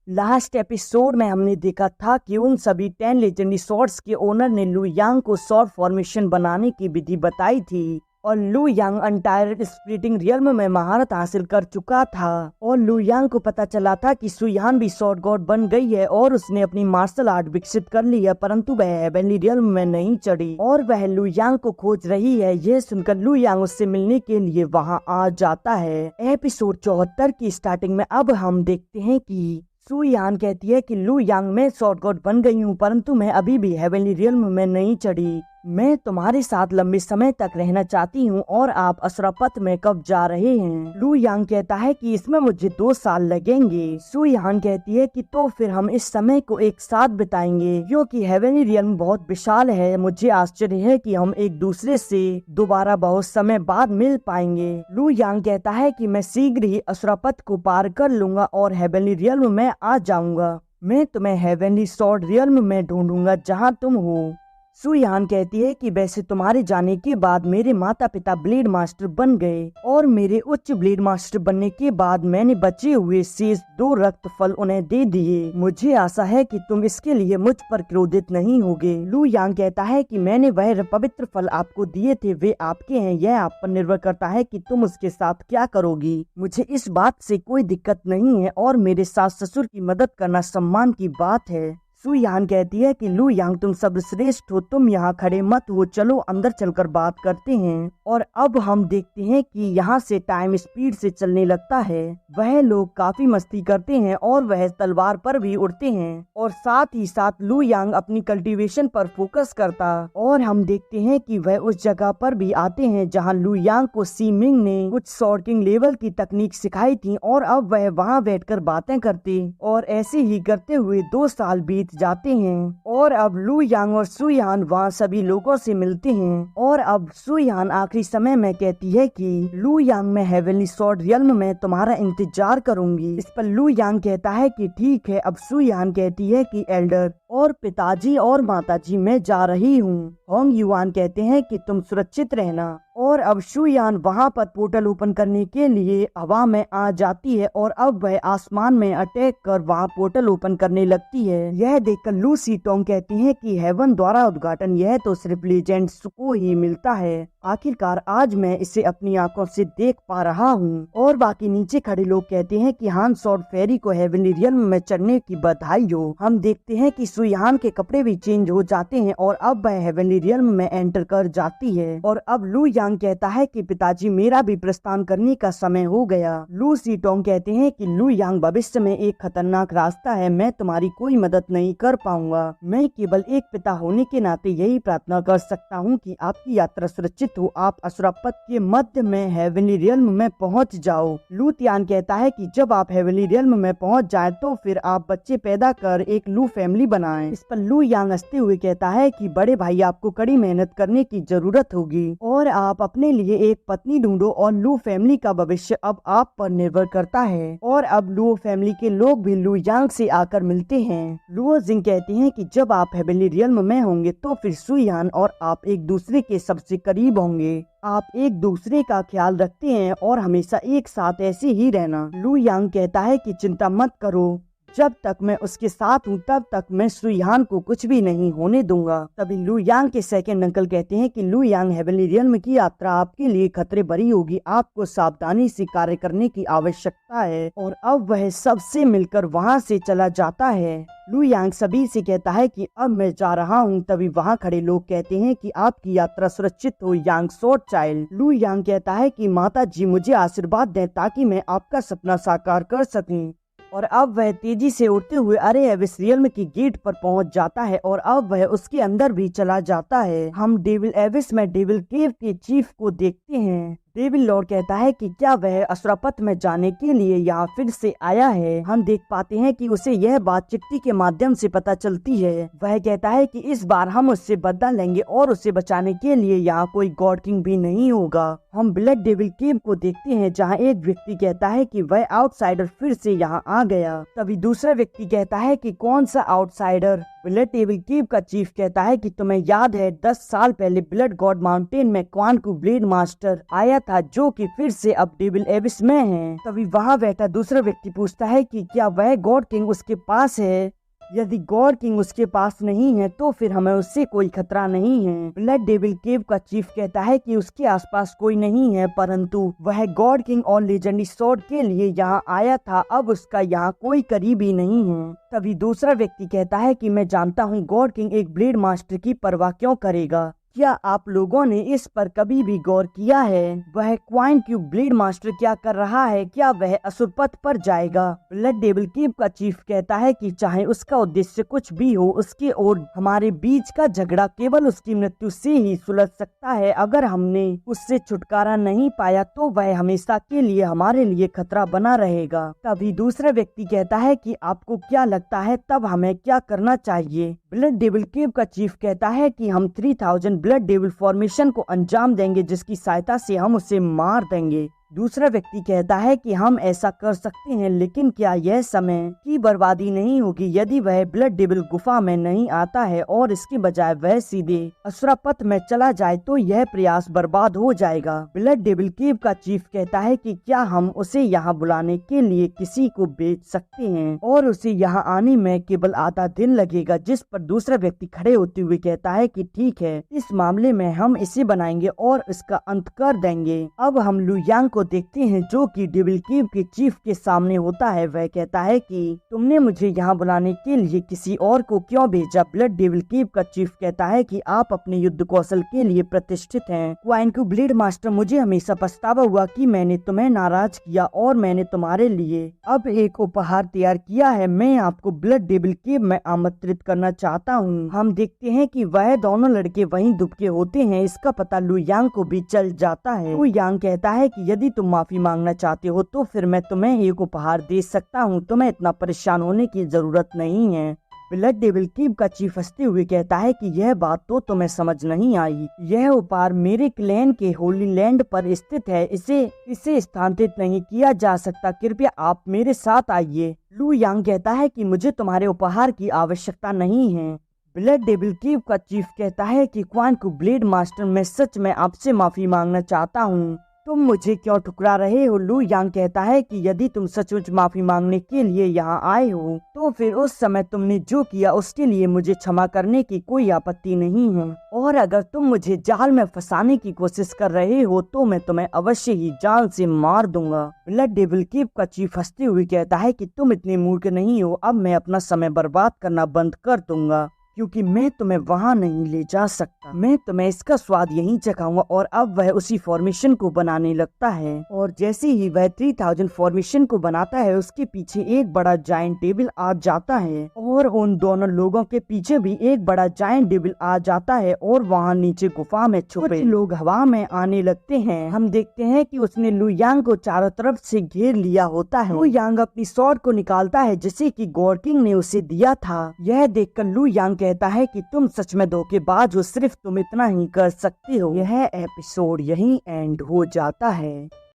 Last episode में हमने देखा था कि उन सभी 10 लेजेंडरी स्वॉर्ड्स के ओनर ने लू यांग को स्वॉर्ड फॉर्मेशन बनाने की विधि बताई थी और लू यांग अंटायर स्प्लिटिंग रियल्म में महारत हासिल कर चुका था और लू यांग को पता चला था कि सुयान भी स्वॉर्ड गॉड बन गई है और उसने अपनी मार्शल आर्ट विकसित कर ली है, परंतु वह हेवनली रियल्म में नहीं चढ़ी और वह लू यांग को खोज रही है। यह सुनकर लू यांग उससे मिलने के लिए वहां आ जाता है। एपिसोड 74 की स्टार्टिंग में अब हम देखते हैं कि सुयान कहती है कि लू यांग मैं स्वॉर्ड गॉड बन गई हूँ, परंतु मैं अभी भी हेवनली रियल्म में नहीं चढ़ी। मैं तुम्हारे साथ लंबे समय तक रहना चाहती हूँ और आप असुरापथ में कब जा रहे हैं? लू यांग कहता है कि इसमें मुझे 2 साल लगेंगे। सुयान कहती है कि तो फिर हम इस समय को एक साथ बिताएंगे क्योंकि हेवनली रियल्म बहुत विशाल है। मुझे आश्चर्य है कि हम एक दूसरे से दोबारा बहुत समय बाद मिल पाएंगे। लू यांग कहता है कि मैं शीघ्र ही असुरापथ को पार कर लूंगा और हेवनली रियल्म में आ जाऊंगा। मैं तुम्हें हेवनली स्वॉर्ड रियल्म में ढूंढूंगा जहाँ तुम हो। सुयान कहती है कि वैसे तुम्हारे जाने के बाद मेरे माता पिता ब्लेड मास्टर बन गए और मेरे उच्च ब्लेड मास्टर बनने के बाद मैंने बचे हुए शेष 2 रक्त फल उन्हें दे दिए। मुझे आशा है कि तुम इसके लिए मुझ पर क्रोधित नहीं होगे। लू यांग कहता है कि मैंने वह पवित्र फल आपको दिए थे, वे आपके हैं, यह आप पर निर्भर करता है कि तुम उसके साथ क्या करोगी। मुझे इस बात से कोई दिक्कत नहीं है और मेरे सास ससुर की मदद करना सम्मान की बात है। सुयान कहती है कि लू यांग तुम सर्वश्रेष्ठ हो, तुम यहाँ खड़े मत हो, चलो अंदर चलकर बात करते हैं। और अब हम देखते हैं कि यहाँ से टाइम स्पीड से चलने लगता है। वह लोग काफी मस्ती करते हैं और वह तलवार पर भी उड़ते हैं और साथ ही साथ लू यांग अपनी कल्टीवेशन पर फोकस करता और हम देखते हैं कि वह उस जगह पर भी आते हैं जहाँ लू यांग को सी मिंग ने कुछ सॉर्टिंग लेवल की तकनीक सिखाई थी और अब वह वहाँ बैठकर बातें करते और ऐसे ही करते हुए 2 साल बीत जाते हैं और अब लू यांग और सुयान वहाँ सभी लोगों से मिलते हैं और अब सुयान आखिरी समय में कहती है कि लू यांग मैं हेवनली स्वॉर्ड रियल्म में तुम्हारा इंतजार करूंगी। इस पर लू यांग कहता है कि ठीक है। अब सुयान कहती है कि एल्डर और पिताजी और माताजी मैं जा रही हूँ। होंग युआन कहते हैं कि तुम सुरक्षित रहना और अब सुयान वहाँ पर पोर्टल ओपन करने के लिए हवा में आ जाती है और अब वह आसमान में अटैक कर वहाँ पोर्टल ओपन करने लगती है। यह देखकर लू सीटोंग कहती है कि हेवन द्वारा उद्घाटन यह तो सिर्फ लीजेंड्स को ही मिलता है। आखिरकार आज मैं इसे अपनी आंखों से देख पा रहा हूँ। और बाकी नीचे खड़े लोग कहते हैं कि हान स्वॉर्ड फेरी को हेवनली रियल्म में चढ़ने की बधाई हो। हम देखते हैं कि सुयान के कपड़े भी चेंज हो जाते हैं और अब वह हेवनली रियल्म में एंटर कर जाती है। और अब लू यांग कहता है कि पिताजी मेरा भी प्रस्थान करने का समय हो गया। लू सीटोंग कहते हैं कि लू यांग भविष्य में एक खतरनाक रास्ता है, मैं तुम्हारी कोई मदद नहीं कर पाऊंगा। मैं केवल एक पिता होने के नाते यही प्रार्थना कर सकता हूँ कि आपकी यात्रा सुरक्षित हो, आप असुरापथ के मध्य में हेवनली रियल्म में पहुँच जाओ। लू तियान कहता है कि जब आप हेवनली रियल्म में पहुँच जाए तो फिर आप बच्चे पैदा कर एक लू फैमिली बनाएं। इस पर लू यांग हंसते हुए कहता है कि बड़े भाई आपको कड़ी मेहनत करने की जरूरत होगी और आप अपने लिए एक पत्नी ढूंढो और लू फैमिली का भविष्य अब आप पर निर्भर करता है। और अब लू फैमिली के लोग भी लू यांग से आकर मिलते हैं। लुओ जिंग कहते हैं कि जब आप हेवनली रियल्म में होंगे तो फिर सुयान और आप एक दूसरे के सबसे करीब होंगे। आप एक दूसरे का ख्याल रखते हैं और हमेशा एक साथ ऐसे ही रहना। लू यांग कहता है कि चिंता मत करो, जब तक मैं उसके साथ हूँ तब तक मैं सुयान को कुछ भी नहीं होने दूंगा। तभी लू यांग के सेकंड अंकल कहते हैं कि लू यांग हेवनली रियल्म की यात्रा आपके लिए खतरे भरी होगी, आपको सावधानी से कार्य करने की आवश्यकता है। और अब वह सबसे मिलकर वहाँ से चला जाता है। लू यांग सभी से कहता है कि अब मैं जा रहा हूँ। तभी वहाँ खड़े लोग कहते हैं कि आपकी यात्रा सुरक्षित हो यांग स्वॉर्ड चाइल्ड। लू यांग कहता है कि माता जी मुझे आशीर्वाद दें ताकि मैं आपका सपना साकार कर सकूं। और अब वह तेजी से उड़ते हुए अरे एविस रियल्म की गेट पर पहुंच जाता है और अब वह उसके अंदर भी चला जाता है। हम डेविल एविस में डेविल केव के चीफ को देखते हैं। डेविल लॉर्ड कहता है कि क्या वह असुरापथ में जाने के लिए यहाँ फिर से आया है। हम देख पाते हैं कि उसे यह बात चिट्ठी के माध्यम से पता चलती है। वह कहता है कि इस बार हम उससे बदला लेंगे और उसे बचाने के लिए यहाँ कोई गॉड किंग भी नहीं होगा। हम ब्लड डेविल केव को देखते हैं जहाँ एक व्यक्ति कहता है कि वह आउटसाइडर फिर से यहाँ आ गया। तभी दूसरा व्यक्ति कहता है कि कौन सा आउटसाइडर। ब्लड डेविल केव का चीफ कहता है कि तुम्हें याद है 10 साल पहले ब्लड गॉड माउंटेन में क्वान को ब्लेड मास्टर आया था जो कि फिर से अब डेविल एबिस में है। तभी वहाँ बैठा दूसरा व्यक्ति पूछता है कि क्या वह गॉड किंग उसके पास है। यदि गॉड किंग उसके पास नहीं है तो फिर हमें उससे कोई खतरा नहीं है। ब्लड डेविल केव का चीफ कहता है कि उसके आसपास कोई नहीं है, परंतु वह गॉड किंग और लेजेंडरी स्वॉर्ड के लिए यहाँ आया था। अब उसका यहाँ कोई करीबी नहीं है। तभी दूसरा व्यक्ति कहता है कि मैं जानता हूँ गॉड किंग एक ब्लेड मास्टर की परवाह क्यों करेगा। क्या आप लोगों ने इस पर कभी भी गौर किया है वह क्वाइन क्यूब ब्लेड मास्टर क्या कर रहा है? क्या वह असुर पथ पर जाएगा? ब्लड डेविल केव का चीफ कहता है कि चाहे उसका उद्देश्य कुछ भी हो, उसके और हमारे बीच का झगड़ा केवल उसकी मृत्यु से ही सुलझ सकता है। अगर हमने उससे छुटकारा नहीं पाया तो वह हमेशा के लिए हमारे लिए खतरा बना रहेगा। तभी दूसरा व्यक्ति कहता है कि आपको क्या लगता है तब हमें क्या करना चाहिए? ब्लड डेविल केव का चीफ कहता है कि हम 3000 ब्लड डेविल फॉर्मेशन को अंजाम देंगे जिसकी सहायता से हम उसे मार देंगे। दूसरा व्यक्ति कहता है कि हम ऐसा कर सकते हैं, लेकिन क्या यह समय की बर्बादी नहीं होगी यदि वह ब्लड डेविल गुफा में नहीं आता है और इसके बजाय वह सीधे असुरा पथ में चला जाए तो यह प्रयास बर्बाद हो जाएगा। ब्लड डेविल केव का चीफ कहता है कि क्या हम उसे यहाँ बुलाने के लिए किसी को बेच सकते हैं और उसे यहाँ आने में केवल आधा दिन लगेगा। जिस पर दूसरा व्यक्ति खड़े होते हुए कहता है कि ठीक है, इस मामले में हम इसे बनाएंगे और इसका अंत कर देंगे। अब हम लू यांग को देखते हैं जो कि डेविल केव के चीफ के सामने होता है। वह कहता है कि तुमने मुझे यहाँ बुलाने के लिए किसी और को क्यों भेजा? ब्लड डेविल केव का चीफ कहता है कि आप अपने युद्ध कौशल के लिए प्रतिष्ठित हैं। क्वाइन को ब्लेड मास्टर, मुझे हमेशा पछतावा हुआ कि मैंने तुम्हें नाराज किया और मैंने तुम्हारे लिए अब एक उपहार तैयार किया है। मैं आपको ब्लड डेविल केव में आमंत्रित करना चाहता हूँ। हम देखते हैं कि वह दोनों लड़के वहीं दुबके होते हैं। इसका पता लू यांग को भी चल जाता है। लू यांग कहता है कि यदि तुम माफी मांगना चाहते हो तो फिर मैं तुम्हें एक उपहार दे सकता हूँ। तुम्हें इतना परेशान होने की जरूरत नहीं है। ब्लड डेविल केव का चीफ हंसते हुए कहता है कि यह बात तो तुम्हें समझ नहीं आई। यह उपहार मेरे क्लैन के होली लैंड पर स्थित है। इसे स्थानांतरित नहीं किया जा सकता। कृपया आप मेरे साथ आइए। लू यांग कहता है कि मुझे तुम्हारे उपहार की आवश्यकता नहीं है। ब्लड डेविल केव का चीफ कहता है कि क्वान को ब्लेड मास्टर, मैं सच में आपसे माफी मांगना चाहता हूँ। तुम मुझे क्यों ठुकरा रहे हो? लू यांग कहता है कि यदि तुम सचमुच माफी मांगने के लिए यहाँ आए हो तो फिर उस समय तुमने जो किया उसके लिए मुझे क्षमा करने की कोई आपत्ति नहीं है, और अगर तुम मुझे जाल में फंसाने की कोशिश कर रहे हो तो मैं तुम्हें अवश्य ही जाल से मार दूंगा। ब्लड डेविल केव का चीफ हंसते हुए कहता है कि तुम इतने मूर्ख नहीं हो। अब मैं अपना समय बर्बाद करना बंद कर दूंगा क्योंकि मैं तुम्हें वहां नहीं ले जा सकता। मैं तुम्हें इसका स्वाद यहीं चखाऊंगा। और अब वह उसी फॉर्मेशन को बनाने लगता है, और जैसे ही वह 3000 फॉर्मेशन को बनाता है उसके पीछे एक बड़ा जायंट डेविल आ जाता है, और उन दोनों लोगों के पीछे भी एक बड़ा जायंट डेविल आ जाता है, और वहाँ नीचे गुफा में छुपे लोग हवा में आने लगते हैं। हम देखते हैं कि उसने लू यांग को चारों तरफ से घेर लिया होता है। लू यांग अपनी स्वॉर्ड को निकालता है जिसे कि गॉड किंग ने उसे दिया था। यह देखकर लू यांग कहता है कि तुम सच में धोखेबाज हो, सिर्फ तुम इतना ही कर सकते हो। यह एपिसोड यहीं एंड हो जाता है।